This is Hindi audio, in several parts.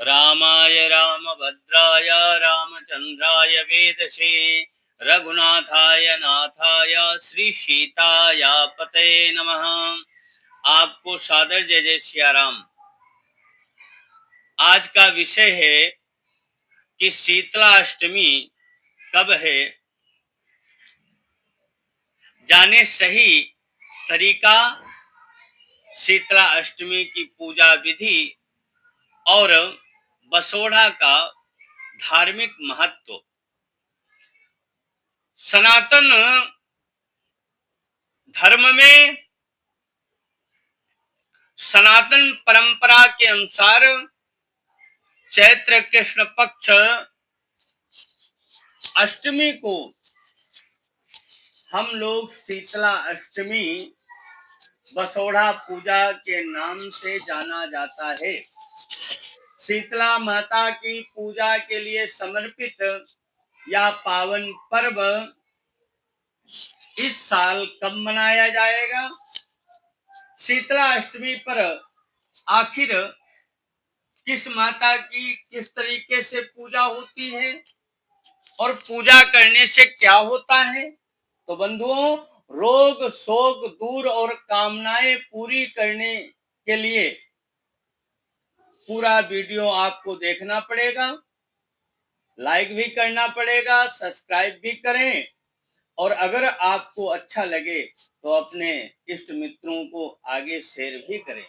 रामाय रामभद्राय रामचंद्राय वेदसे रघुनाथाय नाथाय श्री सीतायापते नमः। आपको सादर जय जय सिया राम। आज का विषय है कि शीतला अष्टमी कब है, जाने सही तरीका, शीतला अष्टमी की पूजा विधि और बसोड़ा का धार्मिक महत्व। सनातन धर्म में सनातन परंपरा के अनुसार चैत्र कृष्ण पक्ष अष्टमी को हम लोग शीतला अष्टमी बसोड़ा पूजा के नाम से जाना जाता है। शीतला माता की पूजा के लिए समर्पित यह पावन पर्व इस साल कब मनाया जाएगा? शीतला अष्टमी पर आखिर किस माता की किस तरीके से पूजा होती है और पूजा करने से क्या होता है? तो बंधुओं, रोग शोक दूर और कामनाएं पूरी करने के लिए पूरा वीडियो आपको देखना पड़ेगा, लाइक भी करना पड़ेगा, सब्सक्राइब भी करें और अगर आपको अच्छा लगे तो अपने इष्ट मित्रों को आगे शेयर भी करें।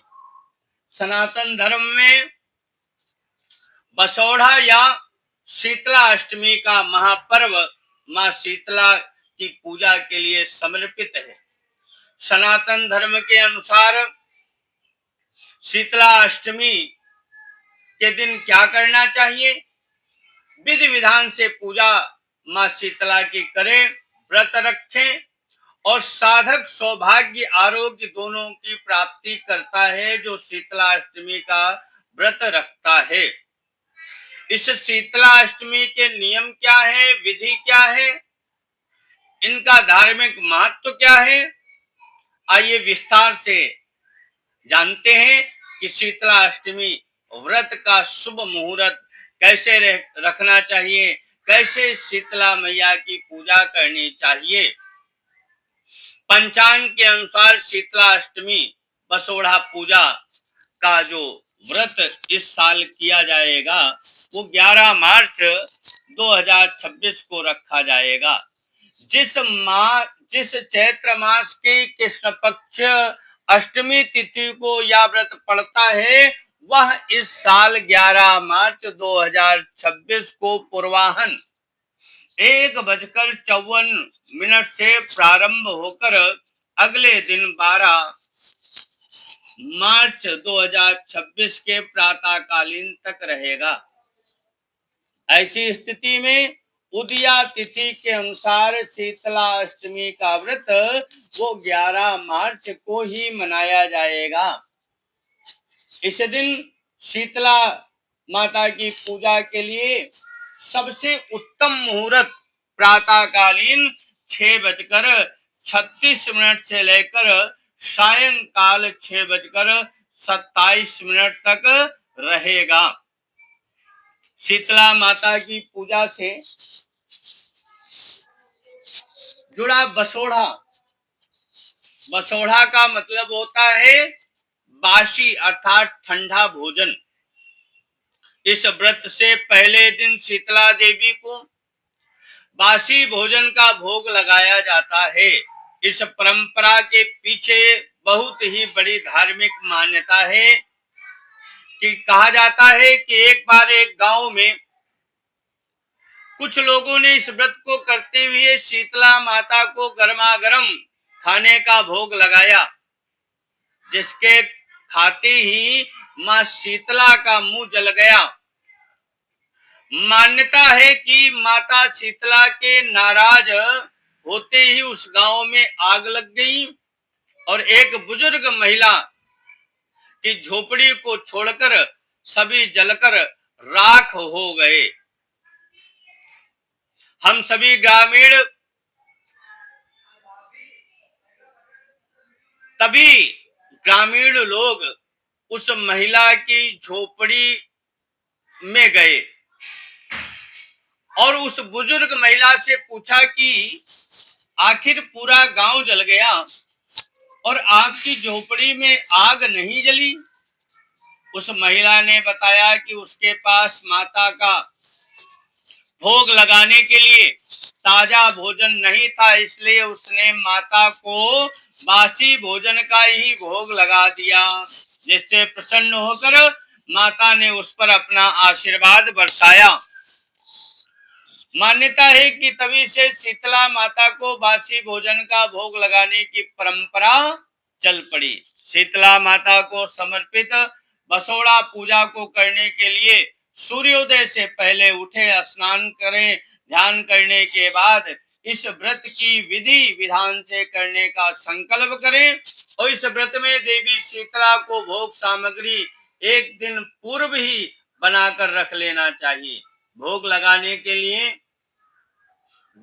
सनातन धर्म में बसोड़ा या शीतला अष्टमी का महापर्व मां शीतला की पूजा के लिए समर्पित है। सनातन धर्म के अनुसार शीतला अष्टमी के दिन क्या करना चाहिए? विधि विधान से पूजा मां शीतला की करें, व्रत रखें और साधक सौभाग्य आरोग्य दोनों की प्राप्ति करता है जो शीतला अष्टमी का व्रत रखता है। इस शीतला अष्टमी के नियम क्या है, विधि क्या है, इनका धार्मिक महत्व क्या है, आइए विस्तार से जानते हैं कि शीतला अष्टमी व्रत का शुभ मुहूर्त कैसे रखना चाहिए, कैसे शीतला मैया की पूजा करनी चाहिए। पंचांग के अनुसार शीतला अष्टमी बसोड़ा पूजा का जो व्रत इस साल किया जाएगा वो 11 मार्च 2026 को रखा जाएगा। जिस चैत्र मास के कृष्ण पक्ष अष्टमी तिथि को यह व्रत पड़ता है वह इस साल 11 मार्च 2026 को पूर्वाह्न 1:54 से प्रारंभ होकर अगले दिन 12 मार्च 2026 के प्रातःकालीन तक रहेगा। ऐसी स्थिति में उदया तिथि के अनुसार शीतला अष्टमी का व्रत वो 11 मार्च को ही मनाया जाएगा। इस दिन शीतला माता की पूजा के लिए सबसे उत्तम मुहूर्त प्रातःकालीन 6:36 से लेकर सायंकाल 6:27 तक रहेगा। शीतला माता की पूजा से जुड़ा बसोड़ा, बसोड़ा का मतलब होता है बासी अर्थात ठंडा भोजन। इस व्रत से पहले दिन शीतला देवी को बासी भोजन का भोग लगाया जाता है। इस परंपरा के पीछे बहुत ही बड़ी धार्मिक मान्यता है कि कहा जाता है कि एक बार एक गांव में कुछ लोगों ने इस व्रत को करते हुए शीतला माता को गर्मा गर्म खाने का भोग लगाया, जिसके खाते ही मां शीतला का मुंह जल गया। मान्यता है कि माता शीतला के नाराज होते ही उस गांव में आग लग गई और एक बुजुर्ग महिला की झोपड़ी को छोड़कर सभी जलकर राख हो गए। हम सभी ग्रामीण लोग उस महिला की झोपड़ी में गए और उस बुजुर्ग महिला से पूछा कि आखिर पूरा गांव जल गया और आपकी झोपड़ी में आग नहीं जली। उस महिला ने बताया कि उसके पास माता का भोग लगाने के लिए ताजा भोजन नहीं था, इसलिए उसने माता को बासी भोजन का ही भोग लगा दिया, जिससे प्रसन्न होकर माता ने उस पर अपना आशीर्वाद बरसाया। मान्यता है कि तभी से शीतला माता को बासी भोजन का भोग लगाने की परंपरा चल पड़ी। शीतला माता को समर्पित बसोड़ा पूजा को करने के लिए सूर्योदय से पहले उठे, स्नान करें, ध्यान करने के बाद इस व्रत की विधि विधान से करने का संकल्प करें और इस व्रत में देवी शीतला को भोग सामग्री एक दिन पूर्व ही बनाकर रख लेना चाहिए। भोग लगाने के लिए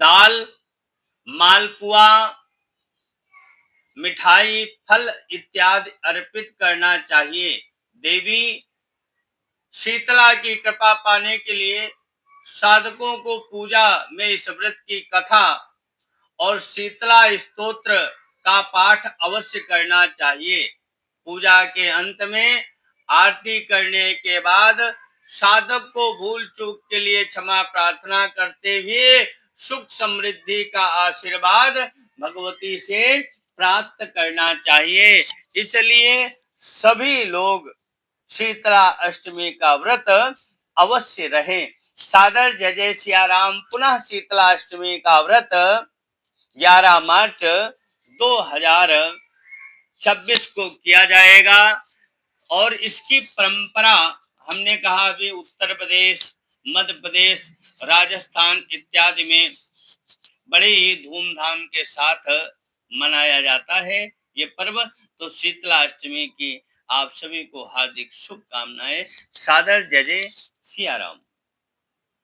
दाल, मालपुआ, मिठाई, फल इत्यादि अर्पित करना चाहिए। देवी शीतला की कृपा पाने के लिए साधकों को पूजा में इस व्रत की कथा और शीतला स्तोत्र का पाठ अवश्य करना चाहिए। पूजा के अंत में आरती करने के बाद साधक को भूल चूक के लिए क्षमा प्रार्थना करते हुए सुख समृद्धि का आशीर्वाद भगवती से प्राप्त करना चाहिए। इसलिए सभी लोग शीतला अष्टमी का व्रत अवश्य रहें। सादर जय जय सिया राम। पुनः शीतला अष्टमी का व्रत 11 मार्च 2026 को किया जाएगा और इसकी परंपरा हमने कहा अभी उत्तर प्रदेश, मध्य प्रदेश, राजस्थान इत्यादि में बड़े ही धूमधाम के साथ मनाया जाता है ये पर्व। तो शीतला अष्टमी की आप सभी को हार्दिक शुभकामनाएं। सादर जय जय सिया राम।